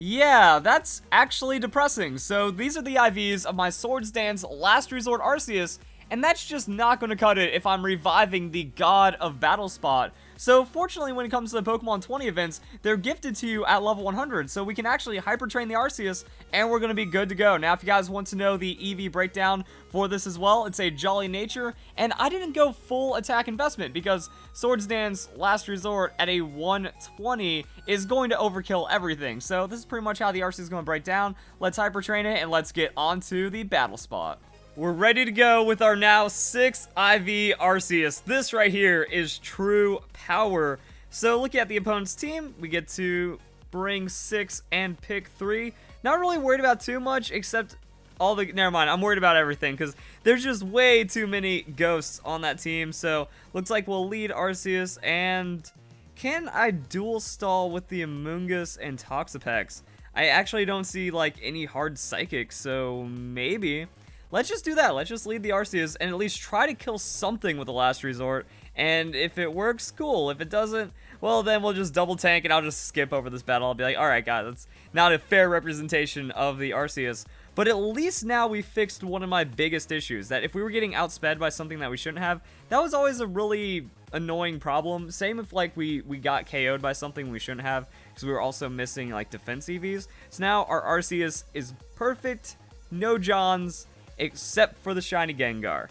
Yeah, that's actually depressing. So these are the IVs of my Swords Dance Last Resort Arceus, and that's just not going to cut it if I'm reviving the God of Battle Spot. So fortunately, when it comes to the Pokemon 20 events, they're gifted to you at level 100, so we can actually Hyper Train the Arceus, and we're going to be good to go. Now, if you guys want to know the EV breakdown for this as well, it's a Jolly Nature, and I didn't go full attack investment, because Swords Dance Last Resort at a 120 is going to overkill everything. So this is pretty much how the Arceus is going to break down. Let's Hyper Train it, and let's get onto the Battle Spot. We're ready to go with our now 6 IV Arceus. This right here is true power. So looking at the opponent's team, we get to bring 6 and pick 3. Not really worried about too much, except all the... Never mind, I'm worried about everything, because there's just way too many ghosts on that team. So looks like we'll lead Arceus, and can I dual stall with the Amoonguss and Toxapex? I actually don't see like any hard psychics, so maybe... Let's just do that. Let's just lead the Arceus and at least try to kill something with the Last Resort. And if it works, cool. If it doesn't, well, then we'll just double tank and I'll just skip over this battle. I'll be like, alright guys, that's not a fair representation of the Arceus. But at least now we fixed one of my biggest issues, that if we were getting outsped by something that we shouldn't have, that was always a really annoying problem. Same if like we got KO'd by something we shouldn't have, because we were also missing like defense EVs. So now our Arceus is perfect, no Johns, except for the shiny Gengar.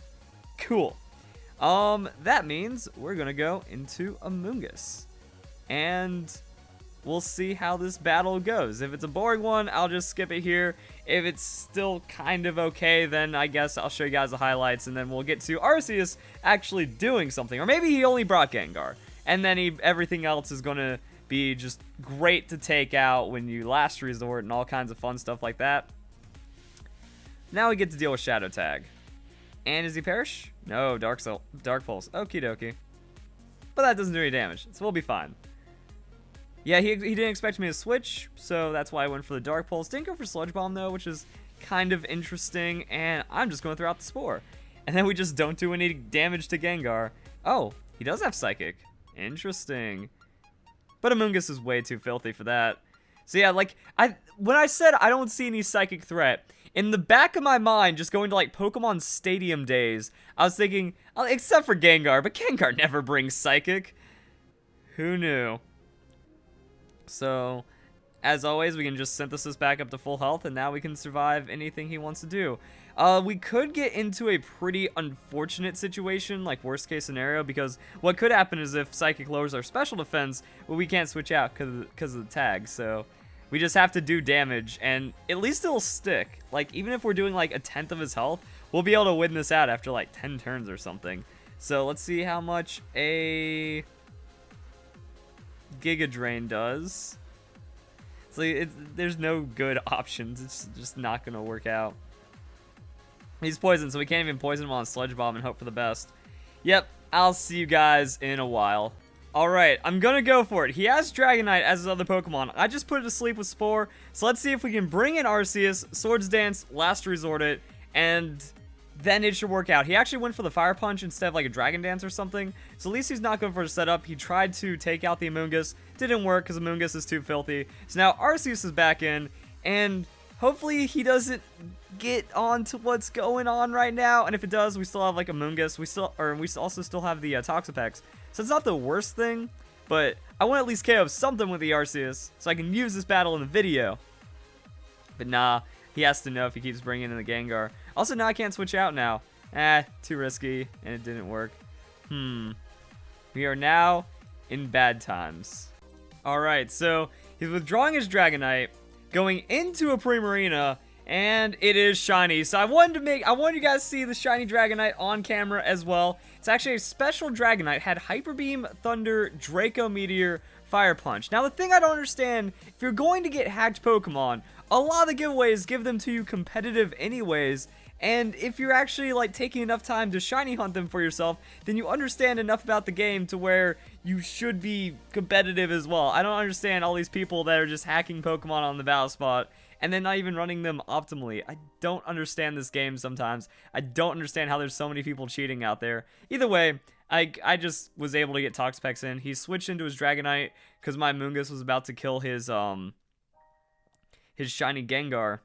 Cool. That means we're gonna go into Amoonguss, and we'll see how this battle goes. If it's a boring one, I'll just skip it here. If it's still kind of okay, then I guess I'll show you guys the highlights, and then we'll get to Arceus actually doing something. Or maybe he only brought Gengar, and then everything else is gonna be just great to take out when you Last Resort and all kinds of fun stuff like that. Now we get to deal with Shadow Tag. And does he perish? No, Dark Pulse. Okie dokie. But that doesn't do any damage, so we'll be fine. Yeah, he didn't expect me to switch, so that's why I went for the Dark Pulse. Didn't go for Sludge Bomb, though, which is kind of interesting, and I'm just going to throw out the Spore. And then we just don't do any damage to Gengar. Oh, he does have Psychic. Interesting. But Amoonguss is way too filthy for that. So yeah, like, when I said I don't see any Psychic threat, in the back of my mind, just going to like Pokemon Stadium days, I was thinking, except for Gengar, but Gengar never brings Psychic. Who knew? So, as always, we can just Synthesis back up to full health, and now we can survive anything he wants to do. We could get into a pretty unfortunate situation, like worst case scenario, because what could happen is if Psychic lowers our special defense, well, we can't switch out because of the tag, so... We just have to do damage, and at least it'll stick. Like, even if we're doing, like, 1/10 of his health, we'll be able to win this out after, like, 10 turns or something. So, let's see how much a Giga Drain does. So, there's no good options. It's just not going to work out. He's poisoned, so we can't even poison him on Sludge Bomb and hope for the best. Yep, I'll see you guys in a while. Alright, I'm gonna go for it. He has Dragonite as his other Pokemon. I just put it to sleep with Spore. So let's see if we can bring in Arceus, Swords Dance, Last Resort it, and then it should work out. He actually went for the Fire Punch instead of like a Dragon Dance or something. So at least he's not going for a setup. He tried to take out the Amoonguss. Didn't work because Amoonguss is too filthy. So now Arceus is back in, and hopefully he doesn't get on to what's going on right now. And if it does, we still have like Amoonguss. We also still have the Toxapex. So it's not the worst thing, but I want to at least KO something with the Arceus so I can use this battle in the video. But nah, he has to know if he keeps bringing in the Gengar. Also, now I can't switch out now. Too risky, and it didn't work. We are now in bad times. Alright, so he's withdrawing his Dragonite, going into a Primarina, and it is shiny. So I wanted you guys to see the shiny Dragonite on camera as well. It's actually a special Dragonite, had Hyper Beam, Thunder, Draco Meteor, Fire Punch. Now the thing I don't understand, if you're going to get hacked Pokemon, a lot of the giveaways give them to you competitive anyways, and if you're actually like taking enough time to shiny hunt them for yourself, then you understand enough about the game to where you should be competitive as well. I don't understand all these people that are just hacking Pokemon on the battle spot and then not even running them optimally. I don't understand this game sometimes. I don't understand how there's so many people cheating out there. Either way, I just was able to get Toxapex in. He switched into his Dragonite because my Amoonguss was about to kill his his shiny Gengar.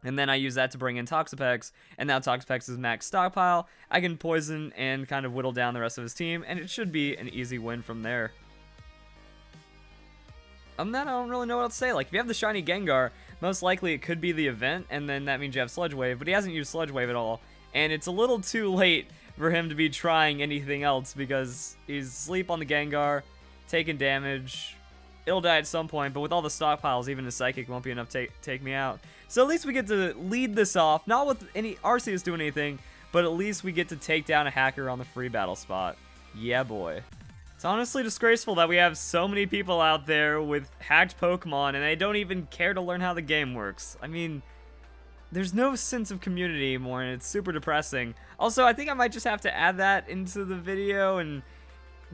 And then I use that to bring in Toxapex, and now Toxapex is max stockpile. I can poison and kind of whittle down the rest of his team, and it should be an easy win from there. Other than that, I don't really know what else to say. Like, if you have the shiny Gengar, most likely it could be the event, and then that means you have Sludge Wave, but he hasn't used Sludge Wave at all, and it's a little too late for him to be trying anything else, because he's asleep on the Gengar, taking damage. It'll die at some point, but with all the stockpiles, even his Psychic won't be enough to take me out. So at least we get to lead this off, not with any Arceus doing anything, but at least we get to take down a hacker on the free battle spot. Yeah, boy. It's honestly disgraceful that we have so many people out there with hacked Pokemon, and they don't even care to learn how the game works. I mean, there's no sense of community anymore, and it's super depressing. Also, I think I might just have to add that into the video and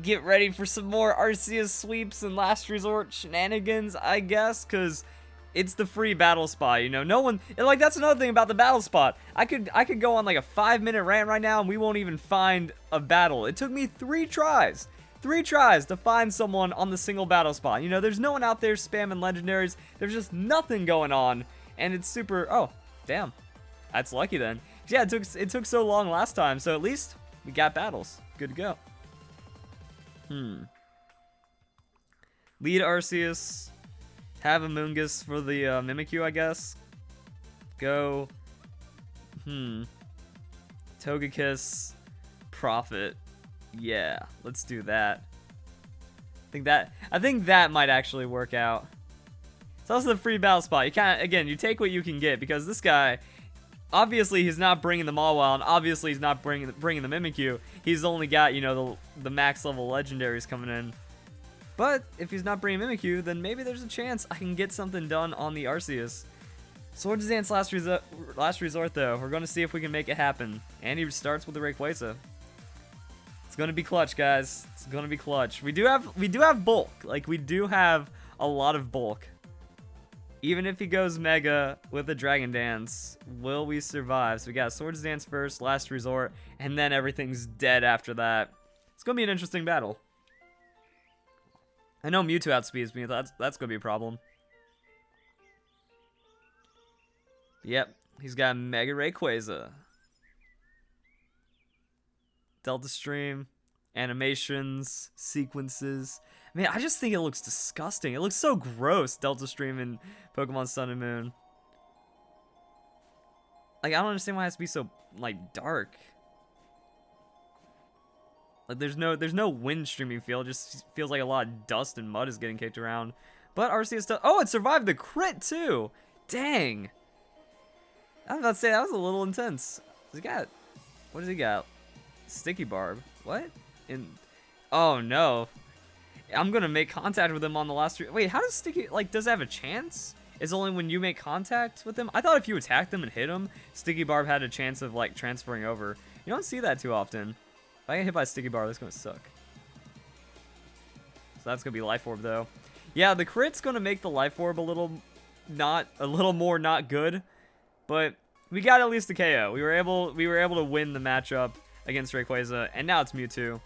get ready for some more Arceus sweeps and last resort shenanigans, I guess, because it's the free battle spot, you know. No one, and like, that's another thing about the battle spot. I could go on like a 5-minute rant right now and we won't even find a battle. It took me 3 tries to find someone on the single battle spot. You know, there's no one out there spamming legendaries. There's just nothing going on, and it's super. Oh, damn, that's lucky then. Yeah, it took so long last time, so at least we got battles. Good to go. Lead Arceus. Have a Moongus for the Mimikyu, I guess. Go. Togekiss. Profit. Yeah, let's do that. I think that might actually work out. It's also the free battle spot. You kind of, again, you take what you can get, because this guy, obviously he's not bringing the Mawile, and obviously he's not bringing the Mimikyu. He's only got, you know, the max level legendaries coming in. But if he's not bringing Mimikyu, then maybe there's a chance I can get something done on the Arceus. Swords Dance last resort though. We're going to see if we can make it happen. And he starts with the Rayquaza. It's going to be clutch, guys. It's going to be clutch. We do have bulk. Like, we do have a lot of bulk. Even if he goes Mega with a Dragon Dance, will we survive? So we got Swords Dance first, last resort, and then everything's dead after that. It's going to be an interesting battle. I know Mewtwo outspeeds me, that's going to be a problem. Yep, he's got Mega Rayquaza. Delta Stream, animations, sequences. Man, I just think it looks disgusting. It looks so gross, Delta Stream in Pokemon Sun and Moon. Like, I don't understand why it has to be so, like, dark. Like, there's no wind streaming feel. It just feels like a lot of dust and mud is getting kicked around. But Arceus does. Oh, it survived the crit too. Dang. I was about to say that was a little intense. He got. What does he got? Sticky Barb. What? Oh no. I'm gonna make contact with him on the last. Wait, how does Sticky, like, does it have a chance? Is it only when you make contact with him? I thought if you attacked them and hit him, Sticky Barb had a chance of, like, transferring over. You don't see that too often. If I get hit by a Sticky Barb, that's gonna suck. So that's gonna be Life Orb though. Yeah, the crit's gonna make the Life Orb a little more not good, but we got at least a KO. We were able to win the matchup against Rayquaza, and now it's Mewtwo.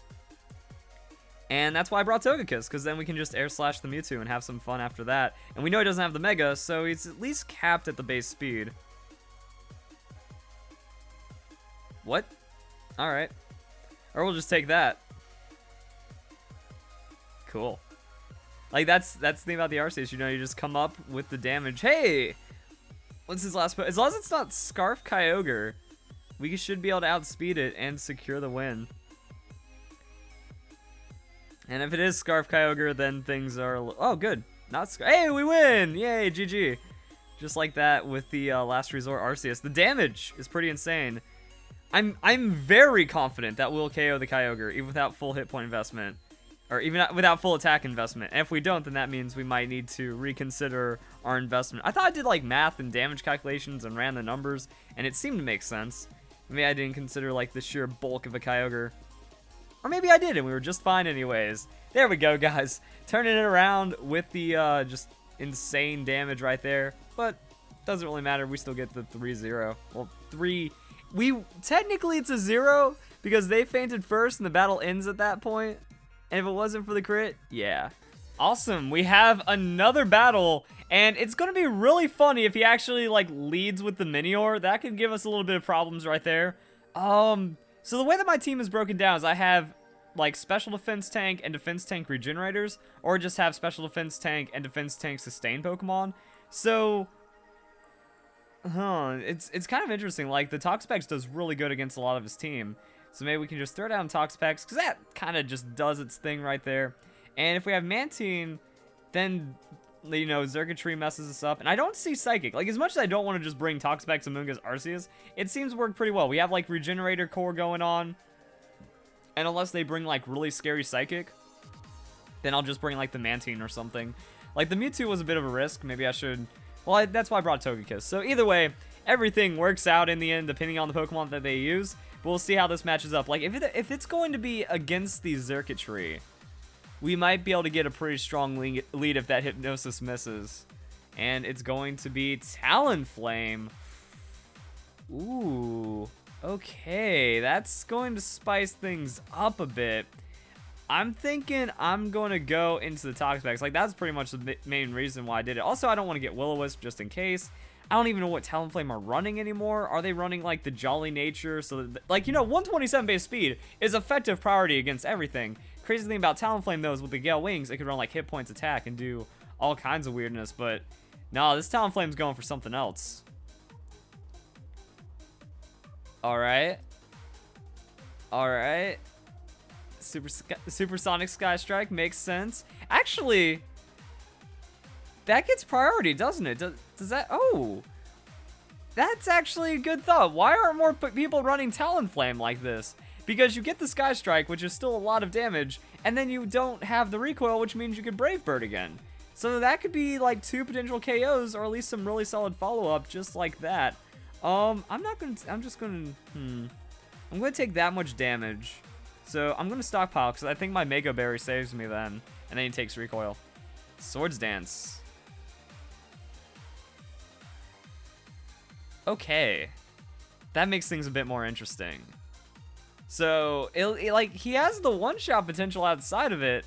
And that's why I brought Togekiss, because then we can just Air Slash the Mewtwo and have some fun after that. And we know he doesn't have the Mega, so he's at least capped at the base speed. What? Alright. Or we'll just take that. Cool. Like, that's the thing about the Arceus, you know, you just come up with the damage. Hey! What's his last... As long as it's not Scarf Kyogre, we should be able to outspeed it and secure the win. And if it is Scarf Kyogre, then things are... Oh, good. Not Scarf... Hey, we win! Yay, GG. Just like that with the last resort Arceus. The damage is pretty insane. I'm very confident that we'll KO the Kyogre, even without full hit point investment. Or even without full attack investment. And if we don't, then that means we might need to reconsider our investment. I thought I did, like, math and damage calculations and ran the numbers, and it seemed to make sense. Maybe I didn't consider, like, the sheer bulk of a Kyogre. Or maybe I did, and we were just fine anyways. There we go, guys. Turning it around with the just insane damage right there. But doesn't really matter. We still get the 3-0. Well, 3... Technically, it's a 0 because they fainted first and the battle ends at that point. And if it wasn't for the crit, yeah. Awesome. We have another battle, And it's going to be really funny if he actually, like, leads with the Minior. That could give us a little bit of problems right there. So the way that my team is broken down is I have, like, special defense tank and defense tank regenerators, or just have special defense tank and defense tank sustain Pokemon. So, it's kind of interesting. Like, the Toxapex does really good against a lot of his team. So maybe we can just throw down Toxapex, because that kind of just does its thing right there. And if we have Mantine, then, you know, Xurkitree messes us up. And I don't see Psychic. Like, as much as I don't want to just bring Toxapex and Munga's Arceus, it seems to work pretty well. We have, like, Regenerator Core going on. And unless they bring, like, really scary Psychic, then I'll just bring, like, the Mantine or something. Like, the Mewtwo was a bit of a risk. Maybe I should... Well, that's why I brought Togekiss. So, either way, everything works out in the end, depending on the Pokemon that they use. But we'll see how this matches up. Like, if it's going to be against the Xurkitree, we might be able to get a pretty strong lead if that Hypnosis misses. And it's going to be Talonflame. Ooh, okay, that's going to spice things up a bit. I'm thinking I'm going to go into the Toxapex. Like, that's pretty much the main reason why I did it. Also, I don't want to get Will-O-Wisp just in case. I don't even know what Talonflame are running anymore. Are they running, like, the Jolly Nature? So, that, like, you know, 127 base speed is effective priority against everything. Crazy thing about Talonflame, though, is with the Gale Wings, it could run, like, hit points attack and do all kinds of weirdness. But, no, this Talonflame's going for something else. Alright. Alright. Supersonic Sky Strike makes sense. Actually, that gets priority, doesn't it? Does that... Oh. That's actually a good thought. Why aren't more people running Talonflame like this? Because you get the Sky Strike, which is still a lot of damage, and then you don't have the recoil, which means you could Brave Bird again. So that could be like 2 potential KOs, or at least some really solid follow-up just like that. I'm just gonna take that much damage. So I'm gonna stockpile, because I think my Mega Berry saves me then. And then he takes recoil. Swords Dance. Okay. That makes things a bit more interesting. So, like, he has the one-shot potential outside of it.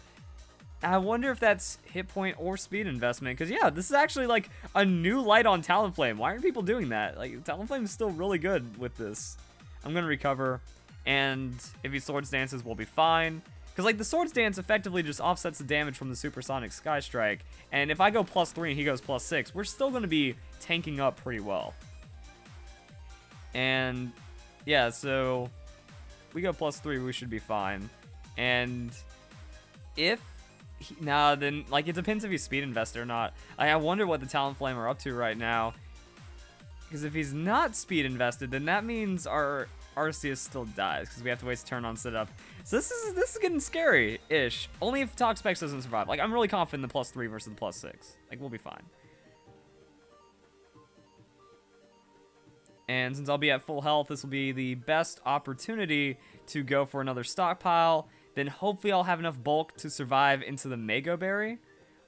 I wonder if that's hit point or speed investment. Because, yeah, this is actually, like, a new light on Talonflame. Why aren't people doing that? Like, Talonflame is still really good with this. I'm going to recover. And if he Swords Dances, we'll be fine. Because, like, the Swords Dance effectively just offsets the damage from the Supersonic Sky Strike. And if I go +3 and he goes +6, we're still going to be tanking up pretty well. And, yeah, so... we go +3, we should be fine. And if then, like, it depends if he's speed invested or not. I wonder what the Talonflame are up to right now. Because if he's not speed invested, then that means our Arceus still dies, because we have to waste a turn on setup. So this is getting scary-ish. Only if Toxapex doesn't survive. Like, I'm really confident in the +3 versus the +6. Like, we'll be fine. And since I'll be at full health, this will be the best opportunity to go for another stockpile. Then hopefully I'll have enough bulk to survive into the Mega Berry.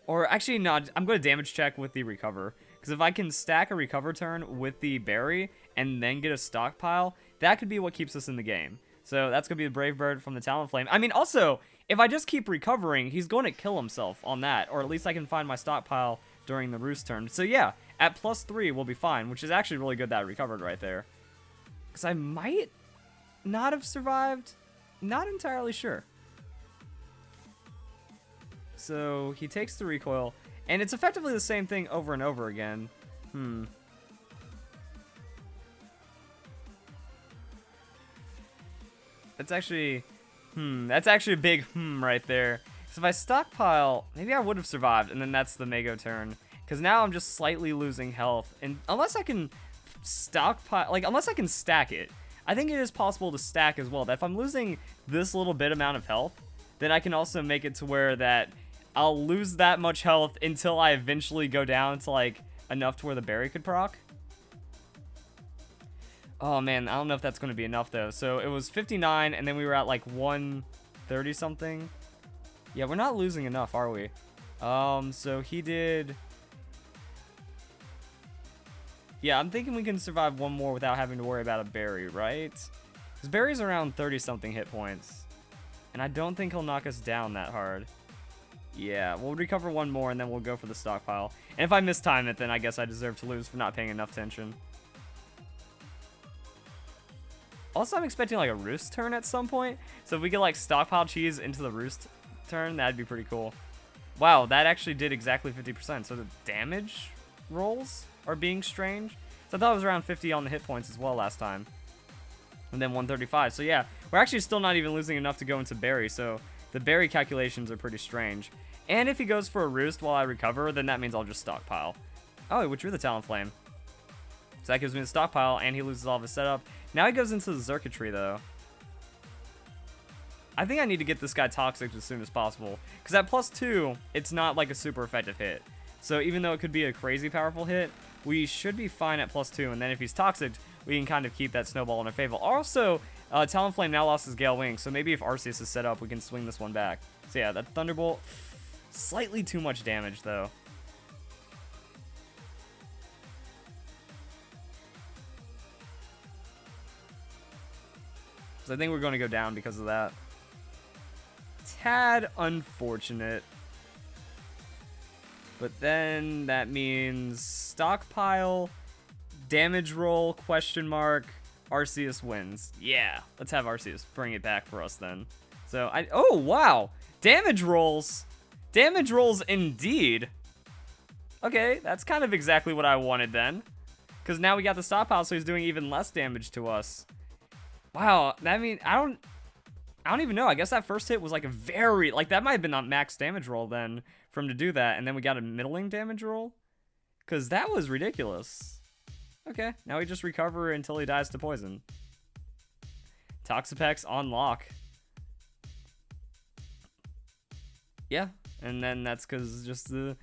Or actually, no, I'm going to damage check with the Recover. Because if I can stack a Recover turn with the Berry and then get a stockpile, that could be what keeps us in the game. So that's going to be the Brave Bird from the Talonflame. I mean, also, if I just keep recovering, he's going to kill himself on that. Or at least I can find my stockpile during the Roost turn. So yeah, at +3, we'll be fine, which is actually really good that I recovered right there. Because I might not have survived. Not entirely sure. So he takes the recoil, and it's effectively the same thing over and over again. That's actually a big right there. So if I stockpile, maybe I would have survived, and then that's the Mego turn. Because now I'm just slightly losing health, and unless I can stockpile, like, unless I can stack it, I think it is possible to stack as well. That if I'm losing this little bit amount of health, then I can also make it to where that I'll lose that much health until I eventually go down to, like, enough to where the berry could proc. Oh, man, I don't know if that's going to be enough, though. So it was 59, and then we were at, like, 130 something. Yeah, we're not losing enough, are we? So he did... Yeah, I'm thinking we can survive one more without having to worry about a berry, right? Because berry's around 30-something hit points. And I don't think he'll knock us down that hard. Yeah, we'll recover one more, and then we'll go for the stockpile. And if I mistime it, then I guess I deserve to lose for not paying enough attention. Also, I'm expecting, like, a roost turn at some point. So if we get, like, stockpile cheese into the roost turn, that'd be pretty cool. Wow, that actually did exactly 50%. So the damage rolls are being strange. So I thought it was around 50 on the hit points as well last time. And then 135. So yeah, we're actually still not even losing enough to go into berry. So the berry calculations are pretty strange. And if he goes for a roost while I recover, then that means I'll just stockpile. Oh, he withdrew the Talonflame. So that gives me the stockpile, and he loses all of his setup. Now he goes into the circuitry, though. I think I need to get this guy toxic as soon as possible. Because at +2, it's not like a super effective hit. So even though it could be a crazy powerful hit, we should be fine at +2. And then if he's toxic, we can kind of keep that snowball in our favor. Also, Talonflame now lost his Gale Wing. So maybe if Arceus is set up, we can swing this one back. So yeah, that Thunderbolt, slightly too much damage, though. So I think we're going to go down because of that. Tad unfortunate. But then that means stockpile, damage roll, question mark, Arceus wins. Yeah, let's have Arceus bring it back for us then. So oh wow, damage rolls. Damage rolls indeed. Okay, that's kind of exactly what I wanted then. Because now we got the stockpile, so he's doing even less damage to us. Wow, I mean, I don't even know. I guess that first hit was like a very, like that might have been a max damage roll then for him to do that. And then we got a middling damage roll. Because that was ridiculous. Okay, now we just recover until he dies to poison. Toxapex on lock. Yeah, and then that's because just the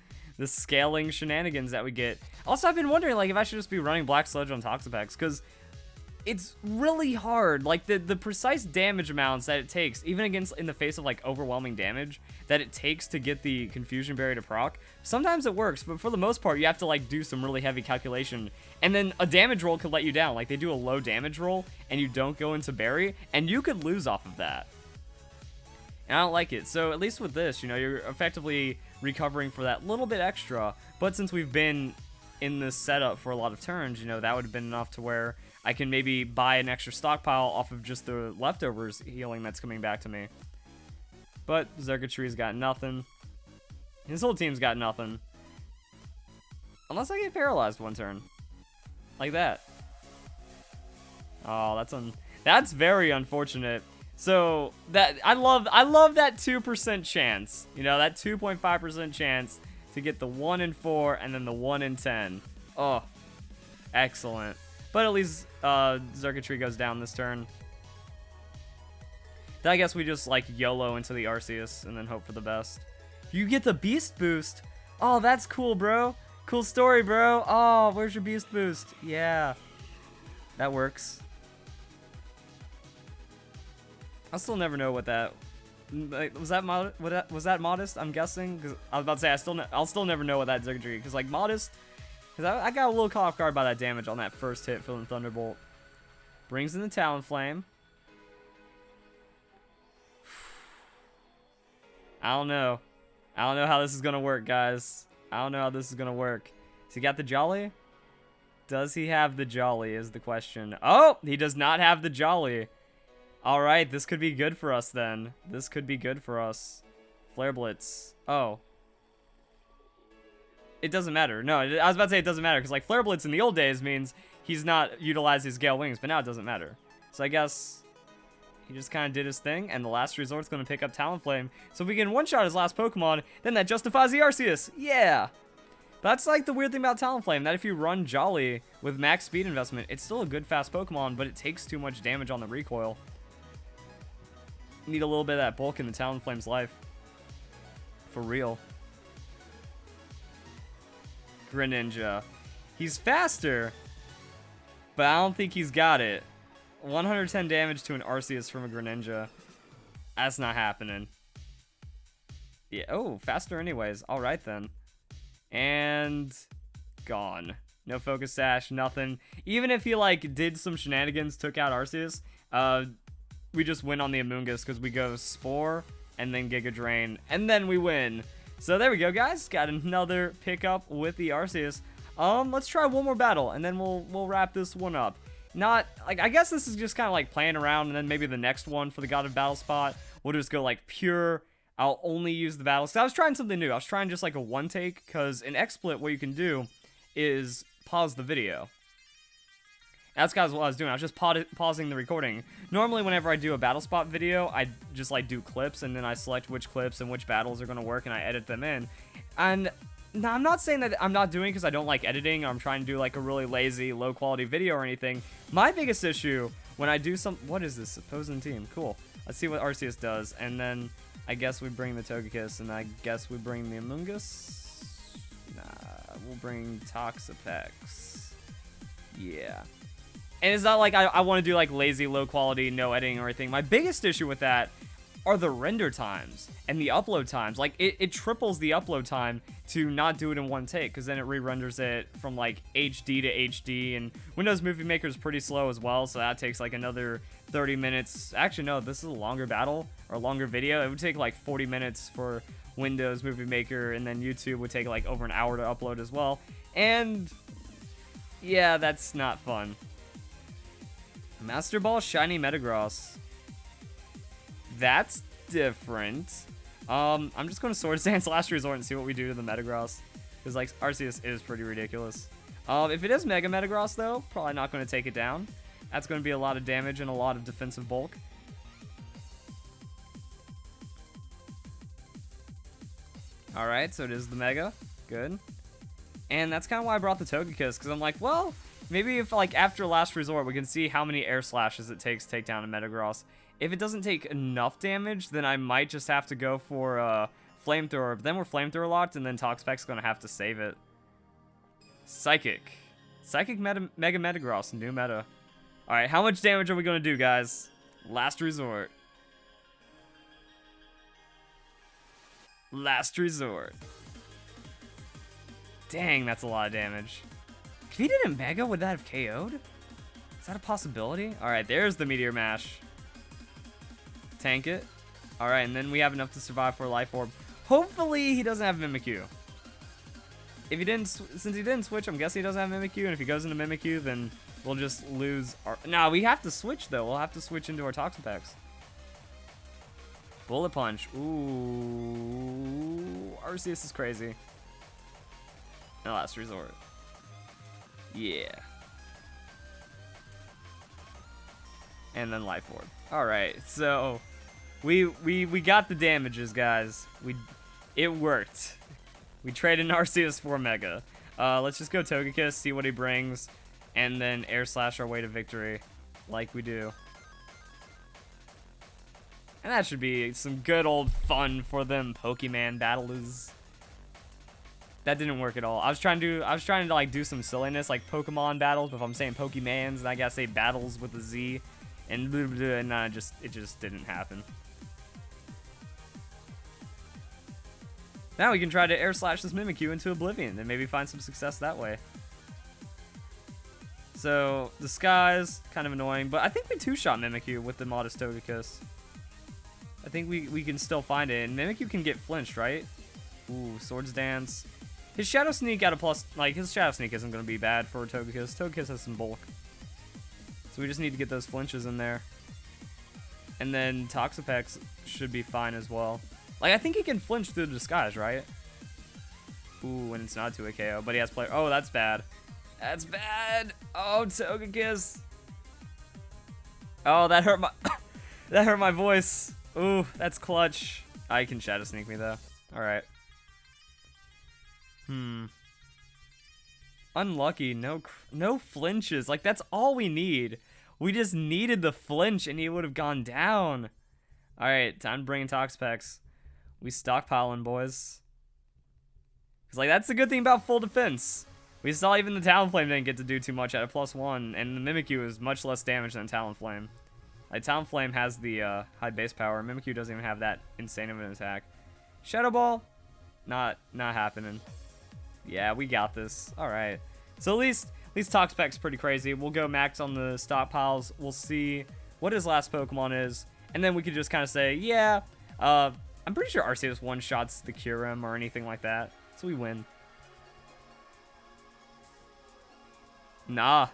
scaling shenanigans that we get. Also, I've been wondering like if I should just be running Black Sludge on Toxapex, because it's really hard. Like the precise damage amounts that it takes, even against in the face of like overwhelming damage that it takes to get the Confusion Berry to proc. Sometimes it works, but for the most part, you have to like do some really heavy calculation, and then a damage roll could let you down. Like they do a low damage roll, and you don't go into berry, and you could lose off of that. And I don't like it. So at least with this, you know, you're effectively recovering for that little bit extra. But since we've been in this setup for a lot of turns, you know, that would have been enough to where I can maybe buy an extra stockpile off of just the leftovers healing that's coming back to me. But Xurkitree's got nothing. His whole team's got nothing. Unless I get paralyzed one turn. Like that. Oh, that's very unfortunate. So that I love that 2% chance. You know, that 2.5% chance to get the 1 in 4 and then the 1 in 10. Oh, excellent. But at least Xurkitree goes down this turn. Then I guess we just like YOLO into the Arceus and then hope for the best. You get the Beast Boost. Oh, that's cool, bro. Cool story, bro. Oh, where's your Beast Boost? Yeah, that works. I'll still never know what that was. Was that modest? I'm guessing, because I was about to say I'll still never know what that Xurkitree, because like modest, because I got a little caught off guard by that damage on that first hit from the Thunderbolt. Brings in the Talonflame. I don't know how this is gonna work, guys. I don't know how this is gonna work. Has he got the Jolly? Does he have the Jolly is the question. Oh, he does not have the Jolly. All right, this could be good for us then. This could be good for us. Flare Blitz. Oh. It doesn't matter. No, I was about to say it doesn't matter, because like Flare Blitz in the old days means he's not utilized his Gale Wings, but now it doesn't matter. So I guess he just kind of did his thing, and the last resort's going to pick up Talonflame. So if we can one-shot his last Pokemon, then that justifies the Arceus. Yeah! That's like the weird thing about Talonflame, that if you run Jolly with max speed investment, it's still a good fast Pokemon, but it takes too much damage on the recoil. Need a little bit of that bulk in the Talonflame's life. For real. Greninja. He's faster, but I don't think he's got it. 110 damage to an Arceus from a Greninja. That's not happening. Yeah. Oh, faster anyways. All right then. And gone. No Focus Sash, nothing. Even if he like did some shenanigans, took out Arceus, we just win on the Amoonguss because we go Spore and then Giga Drain, and then we win. So there we go, guys. Got another pickup with the Arceus. Let's try one more battle, and then we'll wrap this one up. Not, like, I guess this is just kind of like playing around, and then maybe the next one for the God of Battle spot, we'll just go like pure. I'll only use the battles. So I was trying something new. I was trying just like a one take, because in XSplit, what you can do is pause the video. That's guys what I was doing. I was just pausing the recording. Normally, whenever I do a battle spot video, I just like do clips, and then I select which clips and which battles are going to work, and I edit them in. And now, I'm not saying that I'm not doing it because I don't like editing, or I'm trying to do like a really lazy, low quality video or anything. My biggest issue when I do what is this? Opposing team. Cool. Let's see what Arceus does, and then I guess we bring the Togekiss, and I guess we bring the Amoonguss. Nah, we'll bring Toxapex. Yeah. And it's not like I want to do like lazy, low quality, no editing or anything. My biggest issue with that are the render times and the upload times. Like, it triples the upload time to not do it in one take, because then it re-renders it from like HD to HD, and Windows Movie Maker is pretty slow as well, so that takes like another 30 minutes. Actually, no, this is a longer battle or a longer video. It would take like 40 minutes for Windows Movie Maker, and then YouTube would take like over an hour to upload as well. And yeah, that's not fun. Master Ball Shiny Metagross. That's different. I'm just going to Swords Dance Last Resort and see what we do to the Metagross, because like Arceus is pretty ridiculous. If it is Mega Metagross though, probably not going to take it down. That's going to be a lot of damage and a lot of defensive bulk. Alright, so it is the Mega. Good. And that's kind of why I brought the Togekiss, because I'm like, well, maybe if like after Last Resort we can see how many air slashes it takes to take down a Metagross. If it doesn't take enough damage, then I might just have to go for Flamethrower. But then we're Flamethrower locked, and then Toxapex is going to have to save it. Psychic Mega Metagross, new meta. Alright, how much damage are we going to do, guys? Last Resort. Last Resort. Dang, that's a lot of damage. If he did a Mega, would that have KO'd? Is that a possibility? Alright, there's the Meteor Mash. Tank it. Alright, and then we have enough to survive for a Life Orb. Hopefully, he doesn't have Mimikyu. If he didn't, since he didn't switch, I'm guessing he doesn't have Mimikyu, and if he goes into Mimikyu, then we'll just lose our... Nah, we have to switch, though. We'll have to switch into our Toxapex. Bullet Punch. Ooh. Arceus is crazy. No, Last Resort. Yeah. And then Life Orb. Alright, so we got the damages, guys. It worked. We traded an Arceus for Mega. Let's just go Togekiss, see what he brings, and then Air Slash our way to victory, like we do. And that should be some good old fun for them Pokemon battles. That didn't work at all. I was trying to like do some silliness like Pokemon battles, but if I'm saying Pokemans, and I gotta say battles with a Z, and blah, blah, blah, and it just didn't happen. Now we can try to Air Slash this Mimikyu into Oblivion and maybe find some success that way. So Disguise, kind of annoying, but I think we two-shot Mimikyu with the Modest Togekiss. I think we can still find it, and Mimikyu can get flinched, right? Ooh, Swords Dance. His Shadow Sneak got a plus, like, his Shadow Sneak isn't going to be bad for Togekiss. Togekiss has some bulk. So we just need to get those flinches in there. And then Toxapex should be fine as well. Like, I think he can flinch through the Disguise, right? Ooh, and it's not to a KO, but he has player. Oh, that's bad. That's bad. Oh, Togekiss. Oh, that hurt my that hurt my voice. Ooh, that's clutch. I can Shadow Sneak me though. All right. Unlucky. No flinches. Like, that's all we need. We just needed the flinch, and he would have gone down. All right, time to bring in Toxapex. We stockpiling, boys. Cause like that's the good thing about full defense. We saw even the Talonflame didn't get to do too much at a +1, and the Mimikyu is much less damage than Talonflame. Like, Talonflame has the high base power. Mimikyu doesn't even have that insane of an attack. Shadow Ball, not happening. Yeah, we got this. All right. So at least Toxapex's pretty crazy. We'll go max on the stockpiles. We'll see what his last Pokemon is, and then we could just kind of say, yeah, I'm pretty sure Arceus one-shots the Kyurem or anything like that. So we win. Nah.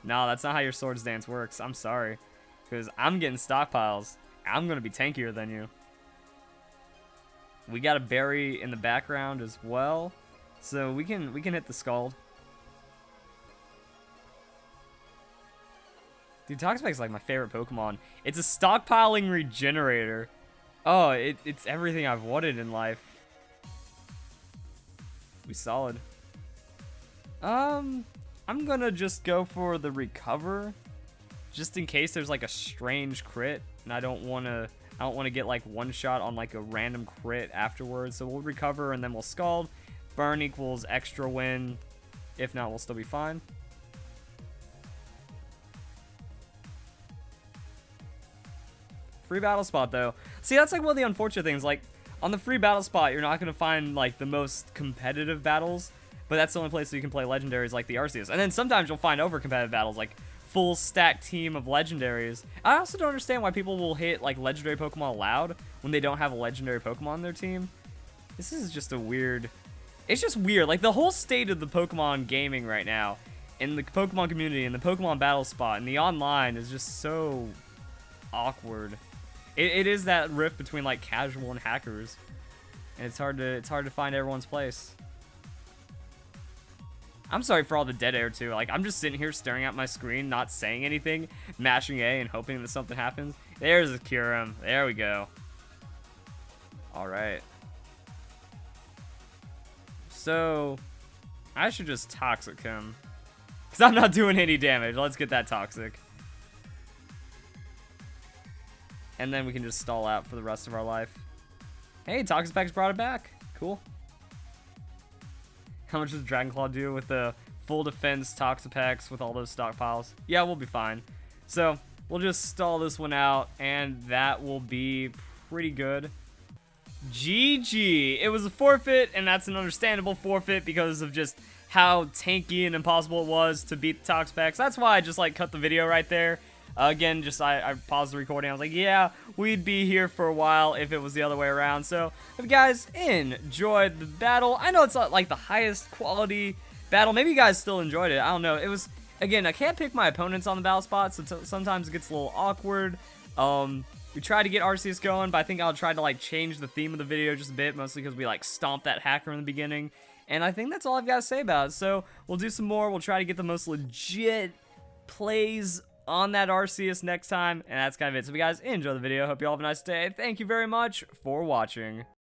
Nah, that's not how your Swords Dance works. I'm sorry. Because I'm getting stockpiles. I'm going to be tankier than you. We got a berry in the background as well. So we can hit the Scald. Dude, Toxapex is like my favorite Pokemon. It's a stockpiling regenerator. Oh, it's everything I've wanted in life. We solid. I'm gonna just go for the recover, just in case there's like a strange crit, and I don't wanna get like one shot on like a random crit afterwards. So we'll recover and then we'll Scald. Burn equals extra win. If not, we'll still be fine. Free battle spot though. See, that's like one of the unfortunate things. Like on the free battle spot, you're not gonna find like the most competitive battles, but that's the only place that you can play legendaries like the Arceus. And then sometimes you'll find over competitive battles like full stack team of legendaries. I also don't understand why people will hit like legendary Pokemon allowed when they don't have a legendary Pokemon on their team. This is just a weird. It's just weird. Like the whole state of the Pokemon gaming right now, in the Pokemon community, and the Pokemon battle spot, and the online is just so awkward. It is that rift between like casual and hackers, and it's hard to find everyone's place. I'm sorry for all the dead air too. Like I'm just sitting here staring at my screen, not saying anything, mashing A and hoping that something happens. There's a Kyurem. There we go. All right. So I should just Toxic him, because I'm not doing any damage. Let's get that Toxic. And then we can just stall out for the rest of our life. Hey, Toxapex brought it back. Cool. How much does Dragon Claw do with the full defense Toxapex with all those stockpiles? Yeah, we'll be fine. So we'll just stall this one out, and that will be pretty good. GG. It was a forfeit, and that's an understandable forfeit because of just how tanky and impossible it was to beat the Toxapex. That's why I just like cut the video right there. Again, just I paused the recording. I was like, yeah, we'd be here for a while if it was the other way around. So, if you guys enjoyed the battle, I know it's not like the highest quality battle. Maybe you guys still enjoyed it. I don't know. It was, again, I can't pick my opponents on the battle spot, so sometimes it gets a little awkward. We tried to get Arceus going, but I think I'll try to like change the theme of the video just a bit, mostly because we like stomped that hacker in the beginning. And I think that's all I've got to say about it. So, we'll do some more. We'll try to get the most legit plays on that Arceus next time, and that's kind of it. So if you guys enjoy the video, hope you all have a nice day. Thank you very much for watching.